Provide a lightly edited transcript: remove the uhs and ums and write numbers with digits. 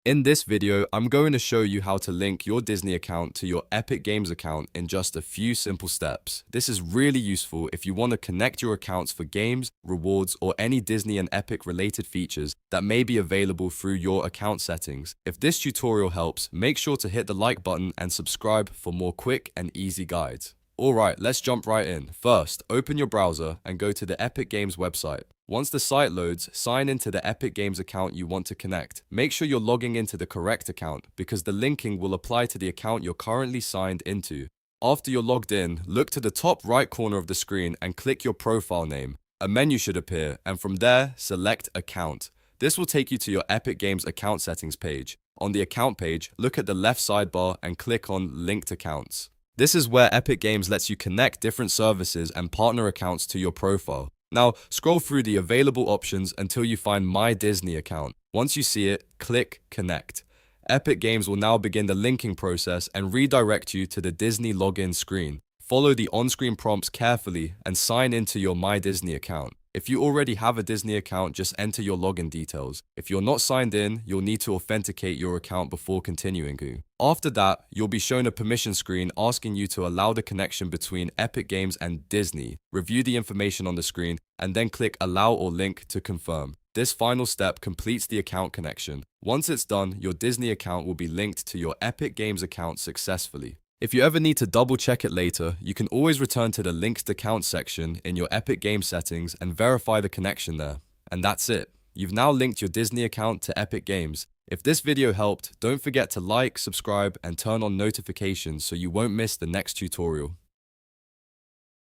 In this video, I'm going to show you how to link your Disney account to your Epic Games account in just a few simple steps. This is really useful if you want to connect your accounts for games, rewards, or any Disney and Epic related features that may be available through your account settings. If this tutorial helps, make sure to hit the like button and subscribe for more quick and easy guides. Alright, let's jump right in. First, open your browser and go to the Epic Games website. Once the site loads, sign into the Epic Games account you want to connect. Make sure you're logging into the correct account because the linking will apply to the account you're currently signed into. After you're logged in, look to the top right corner of the screen and click your profile name. A menu should appear, and from there, select Account. This will take you to your Epic Games account settings page. On the account page, look at the left sidebar and click on Linked Accounts. This is where Epic Games lets you connect different services and partner accounts to your profile. Now, scroll through the available options until you find MyDisney account. Once you see it, click Connect. Epic Games will now begin the linking process and redirect you to the Disney login screen. Follow the on-screen prompts carefully and sign into your MyDisney account. If you already have a Disney account, just enter your login details. If you're not signed in, you'll need to authenticate your account before continuing. After that, you'll be shown a permission screen asking you to allow the connection between Epic Games and Disney. Review the information on the screen and then click Allow or Link to confirm. This final step completes the account connection. Once it's done, your Disney account will be linked to your Epic Games account successfully. If you ever need to double check it later, you can always return to the linked account section in your Epic Games settings and verify the connection there. And that's it. You've now linked your Disney account to Epic Games. If this video helped, don't forget to like, subscribe, and turn on notifications so you won't miss the next tutorial.